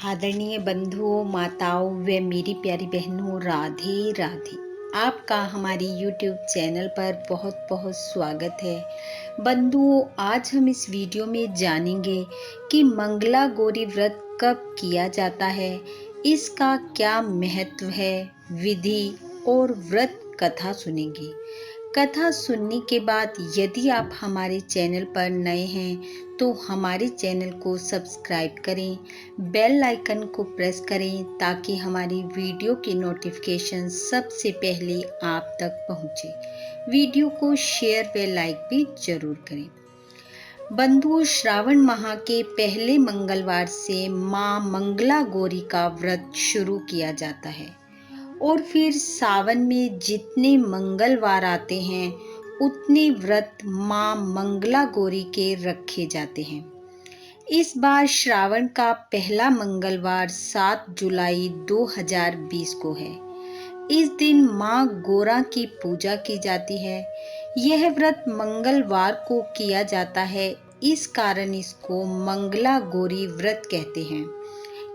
आदरणीय बंधुओं, माताओं व मेरी प्यारी बहनों, राधे राधे। आपका हमारी YouTube चैनल पर बहुत बहुत स्वागत है। बंधुओं, आज हम इस वीडियो में जानेंगे कि मंगला गौरी व्रत कब किया जाता है, इसका क्या महत्व है, विधि और व्रत कथा सुनेंगे। कथा सुनने के बाद यदि आप हमारे चैनल पर नए हैं तो हमारे चैनल को सब्सक्राइब करें, बेल आइकन को प्रेस करें ताकि हमारी वीडियो की नोटिफिकेशन सबसे पहले आप तक पहुंचे। वीडियो को शेयर व लाइक भी जरूर करें। बंधुओं, श्रावण माह के पहले मंगलवार से माँ मंगला गौरी का व्रत शुरू किया जाता है और फिर सावन में जितने मंगलवार आते हैं उतने व्रत माँ मंगला गौरी के रखे जाते हैं। इस बार श्रावण का पहला मंगलवार 7 जुलाई 2020 को है। इस दिन माँ गौरा की पूजा की जाती है। यह व्रत मंगलवार को किया जाता है, इस कारण इसको मंगला गौरी व्रत कहते हैं।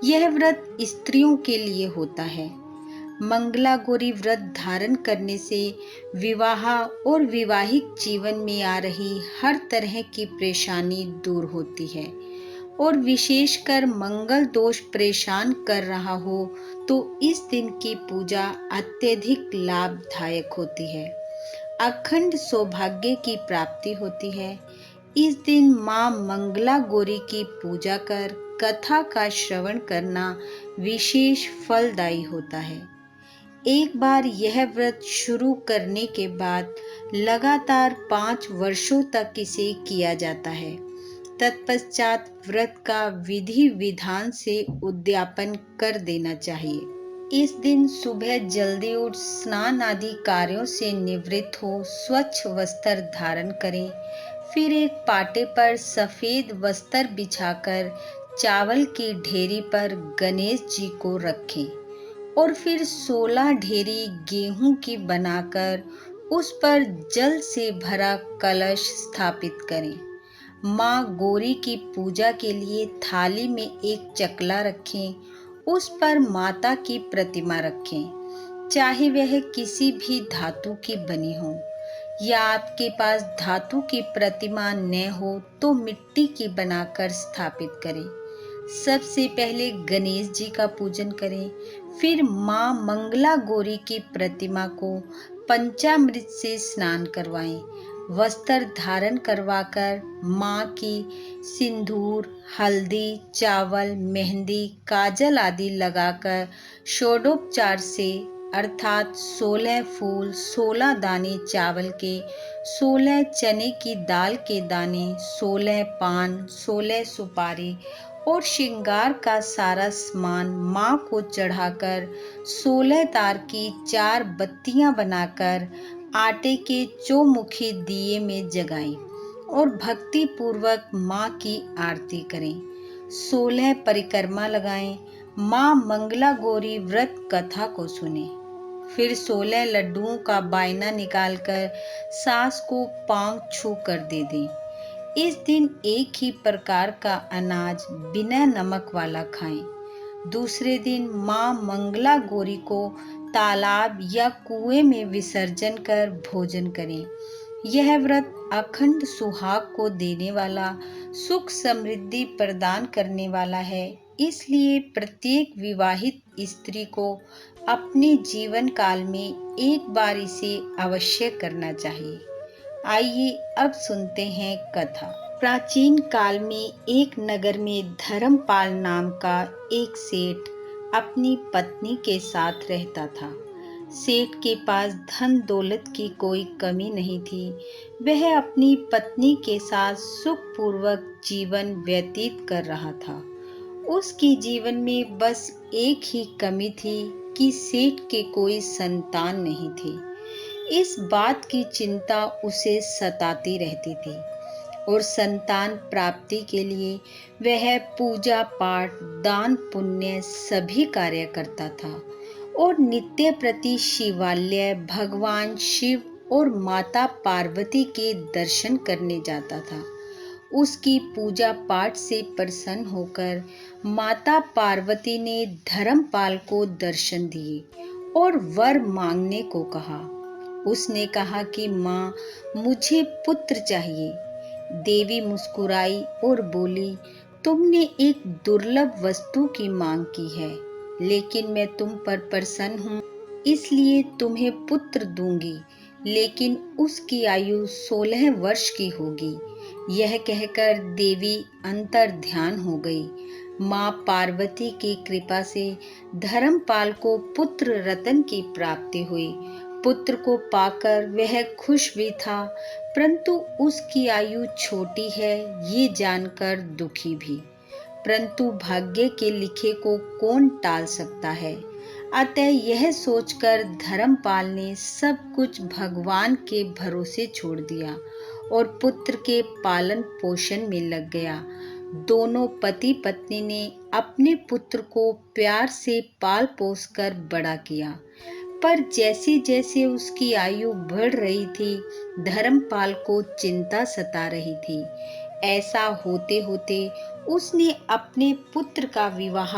यह व्रत स्त्रियों के लिए होता है। मंगला गौरी व्रत धारण करने से विवाह और वैवाहिक जीवन में आ रही हर तरह की परेशानी दूर होती है और विशेषकर मंगल दोष परेशान कर रहा हो तो इस दिन की पूजा अत्यधिक लाभदायक होती है। अखंड सौभाग्य की प्राप्ति होती है। इस दिन माँ मंगला गौरी की पूजा कर कथा का श्रवण करना विशेष फलदायी होता है। एक बार यह व्रत शुरू करने के बाद लगातार 5 वर्षों तक इसे किया जाता है। तत्पश्चात व्रत का विधि विधान से उद्यापन कर देना चाहिए। इस दिन सुबह जल्दी उठ स्नान आदि कार्यों से निवृत्त हो स्वच्छ वस्त्र धारण करें। फिर एक पाटे पर सफेद वस्त्र बिछाकर चावल की ढेरी पर गणेश जी को रखें और फिर 16 ढेरी गेहूं की बनाकर उस पर जल से भरा कलश स्थापित करें। माँ गौरी की पूजा के लिए थाली में एक चकला रखें, उस पर माता की प्रतिमा रखें, चाहे वह किसी भी धातु की बनी हो या आपके पास धातु की प्रतिमा न हो तो मिट्टी की बनाकर स्थापित करें। सबसे पहले गणेश जी का पूजन करें, फिर माँ मंगला गौरी की प्रतिमा को पंचामृत से स्नान करवाएं। वस्त्र धारण करवाकर माँ की सिंदूर, हल्दी, चावल, मेहंदी, काजल आदि लगाकर षोडोपचार से अर्थात 16 फूल, 16 दाने चावल के, 16 चने की दाल के दाने, 16 पान, 16 सुपारी और श्रृंगार का सारा सामान माँ को चढ़ाकर 16 तार की 4 बत्तियां बनाकर आटे के चौमुखी दिए में जगाएं और भक्ति पूर्वक माँ की आरती करें। 16 परिक्रमा लगाएं। माँ मंगला गौरी व्रत कथा को सुने। फिर 16 लड्डुओं का बायना निकालकर सास को पांव छू कर दे दें। इस दिन एक ही प्रकार का अनाज बिना नमक वाला खाएं। दूसरे दिन माँ मंगला गौरी को तालाब या कुएं में विसर्जन कर भोजन करें। यह व्रत अखंड सुहाग को देने वाला, सुख समृद्धि प्रदान करने वाला है, इसलिए प्रत्येक विवाहित स्त्री को अपने जीवन काल में एक बार इसे अवश्य करना चाहिए। आइए अब सुनते हैं कथा। प्राचीन काल में एक नगर में धर्मपाल नाम का एक सेठ अपनी पत्नी के साथ रहता था। सेठ के पास धन दौलत की कोई कमी नहीं थी। वह अपनी पत्नी के साथ सुखपूर्वक जीवन व्यतीत कर रहा था। उसकी जीवन में बस एक ही कमी थी कि सेठ के कोई संतान नहीं थी। इस बात की चिंता उसे सताती रहती थी और संतान प्राप्ति के लिए वह पूजा पाठ, दान पुण्य सभी कार्य करता था और नित्य प्रति शिवालय, भगवान शिव और माता पार्वती के दर्शन करने जाता था। उसकी पूजा पाठ से प्रसन्न होकर माता पार्वती ने धर्मपाल को दर्शन दिए और वर मांगने को कहा। उसने कहा कि माँ, मुझे पुत्र चाहिए। देवी मुस्कुराई और बोली, तुमने एक दुर्लभ वस्तु की मांग की है, लेकिन मैं तुम पर प्रसन्न हूँ, इसलिए तुम्हें पुत्र दूंगी, लेकिन उसकी आयु 16 वर्ष की होगी। यह कहकर देवी अंतर ध्यान हो गई। माँ पार्वती की कृपा से धर्मपाल को पुत्र रतन की प्राप्ति हुई। पुत्र को पाकर वह खुश भी था, परंतु उसकी आयु छोटी है ये जानकर दुखी भी। परंतु भाग्य के लिखे को कौन टाल सकता है। अतः यह सोचकर धर्मपाल ने सब कुछ भगवान के भरोसे छोड़ दिया और पुत्र के पालन पोषण में लग गया। दोनों पति पत्नी ने अपने पुत्र को प्यार से पाल पोस कर बड़ा किया। पर जैसे जैसे उसकी आयु बढ़ रही थी, धर्मपाल को चिंता सता रही थी। ऐसा होते होते उसने अपने पुत्र का विवाह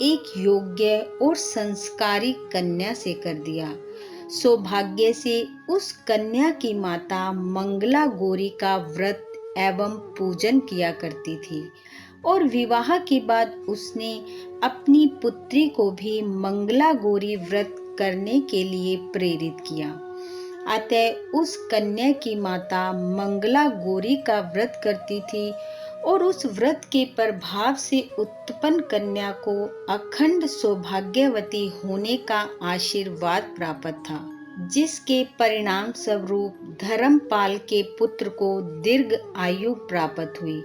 एक योग्य और संस्कारी कन्या से कर दिया। सौभाग्य से उस कन्या की माता मंगला गौरी का व्रत एवं पूजन किया करती थी और विवाह के बाद उसने अपनी पुत्री को भी मंगला गौरी व्रत करने के लिए प्रेरित किया। अतः उस कन्या की माता मंगला गौरी का व्रत करती थी और उस व्रत के प्रभाव से उत्पन्न कन्या को अखंड सौभाग्यवती होने का आशीर्वाद प्राप्त था, जिसके परिणाम स्वरूप धर्मपाल के पुत्र को दीर्घ आयु प्राप्त हुई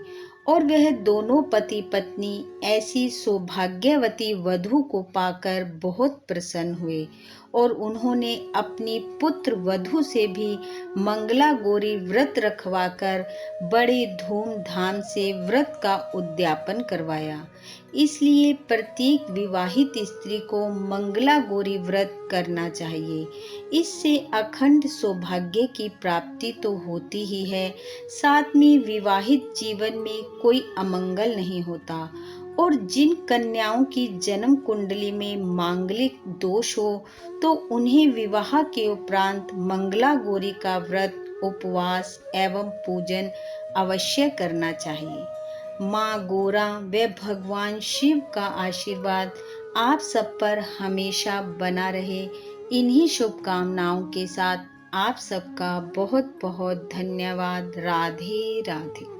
और वह दोनों पति पत्नी ऐसी सौभाग्यवती वधू को पाकर बहुत प्रसन्न हुए और उन्होंने अपनी पुत्र वधू से भी मंगला गौरी व्रत रखवाकर बड़े धूमधाम से व्रत का उद्यापन करवाया। इसलिए प्रत्येक विवाहित स्त्री को मंगला गौरी व्रत करना चाहिए। इससे अखंड सौभाग्य की प्राप्ति तो होती ही है, साथ में विवाहित जीवन में कोई अमंगल नहीं होता। और जिन कन्याओं की जन्म कुंडली में मांगलिक दोष हो तो उन्हें विवाह के उपरांत मंगला गौरी का व्रत, उपवास एवं पूजन अवश्य करना चाहिए। माँ गौरा व भगवान शिव का आशीर्वाद आप सब पर हमेशा बना रहे। इन्हीं शुभकामनाओं के साथ आप सबका बहुत बहुत धन्यवाद। राधे राधे।